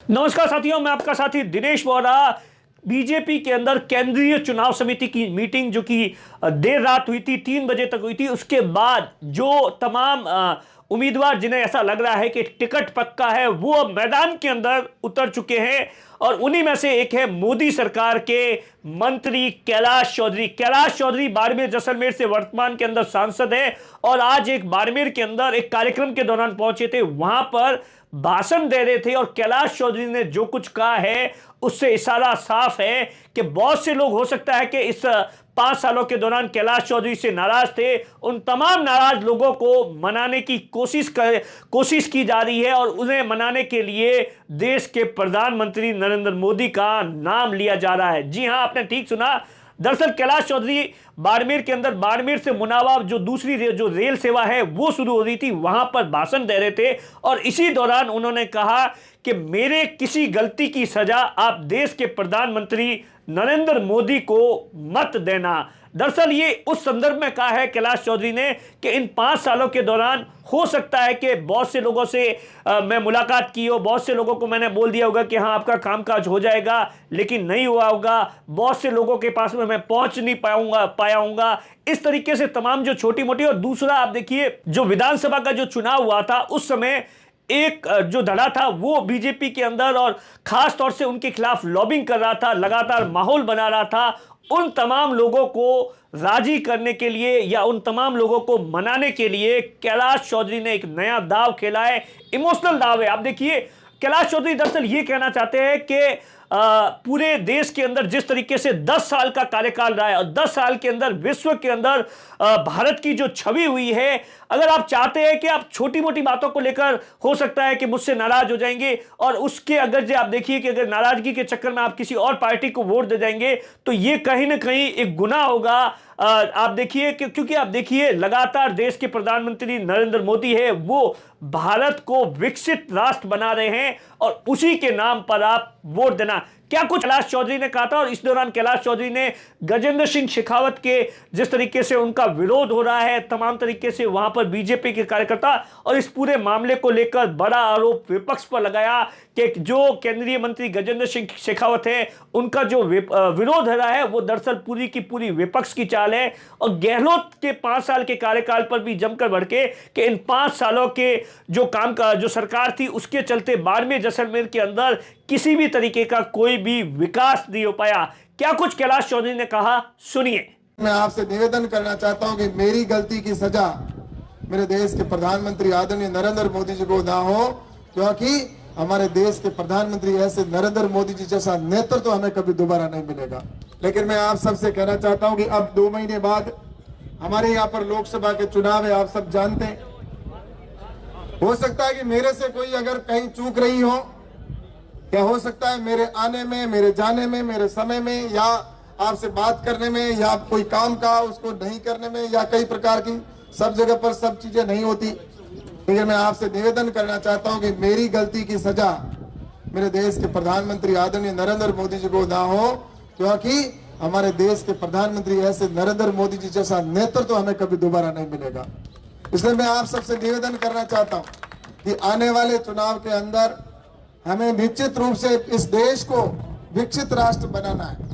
नमस्कार साथियों, मैं आपका साथी दिनेश बोरा। बीजेपी के अंदर केंद्रीय चुनाव समिति की मीटिंग जो कि देर रात हुई थी, 3 बजे तक हुई थी। उसके बाद जो तमाम उम्मीदवार जिन्हें ऐसा लग रहा है कि टिकट पक्का है, वो अब मैदान के अंदर उतर चुके हैं। और उन्हीं में से एक है मोदी सरकार के मंत्री कैलाश चौधरी। कैलाश चौधरी बाड़मेर जैसलमेर से वर्तमान के अंदर सांसद है और आज एक बाड़मेर के अंदर एक कार्यक्रम के दौरान पहुंचे थे, वहां पर भाषण दे रहे थे। और कैलाश चौधरी ने जो कुछ कहा है उससे इशारा साफ है कि बहुत से लोग हो सकता है कि इस 5 सालों के दौरान कैलाश चौधरी से नाराज थे। उन तमाम नाराज लोगों को मनाने की कोशिश की जा रही है और उन्हें मनाने के लिए देश के प्रधानमंत्री नरेंद्र मोदी का नाम लिया जा रहा है। जी हां, आपने ठीक सुना। दरअसल कैलाश चौधरी बाड़मेर के अंदर, बाड़मेर से मुनावा जो दूसरी जो रेल सेवा है वो शुरू हो रही थी, वहां पर भाषण दे रहे थे। और इसी दौरान उन्होंने कहा कि मेरे किसी गलती की सजा आप देश के प्रधानमंत्री नरेंद्र मोदी को मत देना। दरअसल ये उस संदर्भ में कहा है कैलाश चौधरी ने कि इन 5 सालों के दौरान हो सकता है कि बहुत से लोगों से मैं मुलाकात की हो, बहुत से लोगों को मैंने बोल दिया होगा कि हाँ आपका कामकाज हो जाएगा, लेकिन नहीं हुआ होगा। बहुत से लोगों के पास में मैं पहुंच नहीं पाया हूंगा। इस तरीके से तमाम जो छोटी मोटी। और दूसरा, आप देखिए जो विधानसभा का जो चुनाव हुआ था उस समय एक जो धड़ा था वो बीजेपी के अंदर और खास तौर से उनके खिलाफ लॉबिंग कर रहा था, लगातार माहौल बना रहा था। उन तमाम लोगों को राजी करने के लिए या उन तमाम लोगों को मनाने के लिए कैलाश चौधरी ने एक नया दाव खेला है। इमोशनल दाव है। आप देखिए, कैलाश चौधरी दरअसल ये कहना चाहते हैं कि पूरे देश के अंदर जिस तरीके से 10 साल का कार्यकाल रहा है और 10 साल के अंदर विश्व के अंदर भारत की जो छवि हुई है, अगर आप चाहते हैं कि आप छोटी मोटी बातों को लेकर हो सकता है कि मुझसे नाराज हो जाएंगे और उसके अगर जो आप देखिए कि अगर नाराजगी के चक्कर में आप किसी और पार्टी को वोट दे देंगे तो ये कहीं ना कहीं एक गुनाह होगा। आप देखिए क्योंकि आप देखिए लगातार देश के प्रधानमंत्री नरेंद्र मोदी है, वो भारत को विकसित राष्ट्र बना रहे हैं और उसी के नाम पर आप वोट देना। क्या कुछ कैलाश चौधरी ने कहा था। और इस दौरान कैलाश चौधरी ने गजेंद्र सिंह शेखावत के जिस तरीके से उनका विरोध हो रहा है तमाम तरीके से वहां पर बीजेपी के कार्यकर्ता, और इस पूरे मामले को लेकर बड़ा आरोप विपक्ष पर लगाया कि जो केंद्रीय मंत्री गजेंद्र सिंह शेखावत है उनका जो विरोध हो रहा है वो दरअसल पूरी की पूरी विपक्ष की चाल है। और गहलोत के 5 साल के कार्यकाल पर भी जमकर भड़के कि इन 5 सालों के जो काम का जो सरकार थी उसके चलते बाड़मेर जैसलमेर के अंदर किसी भी तरीके का कोई भी विकास नहीं हो पाया। क्या कुछ कैलाश चौधरी ने कहा, सुनिए। मैं आपसे निवेदन करना चाहता हूं कि मेरी गलती की सजा मेरे देश के प्रधानमंत्री आदरणीय नरेंद्र मोदी जी को ना हो, क्योंकि हमारे देश के प्रधानमंत्री ऐसे नरेंद्र मोदी जी जैसा नेतृत्व तो हमें कभी दोबारा नहीं मिलेगा। लेकिन मैं आप सबसे कहना चाहता हूं कि अब 2 महीने बाद हमारे यहाँ पर लोकसभा के चुनाव है, आप सब जानते हैं। हो सकता है कि मेरे से कोई अगर कहीं चूक रही हो, क्या हो सकता है मेरे आने में, मेरे जाने में, मेरे समय में, या आपसे बात करने में, या कोई काम का उसको नहीं करने में, या कई प्रकार की सब जगह पर सब चीजें नहीं होती। लेकिन मैं आपसे निवेदन करना चाहता हूं कि मेरी गलती की सजा मेरे देश के प्रधानमंत्री आदरणीय नरेंद्र मोदी जी को ना हो, क्योंकि हमारे देश के प्रधानमंत्री ऐसे नरेंद्र मोदी जी जैसा नेतृत्व तो हमें कभी दोबारा नहीं मिलेगा। इसलिए मैं आप सबसे निवेदन करना चाहता हूं कि आने वाले चुनाव के अंदर हमें निश्चित रूप से इस देश को विकसित राष्ट्र बनाना है।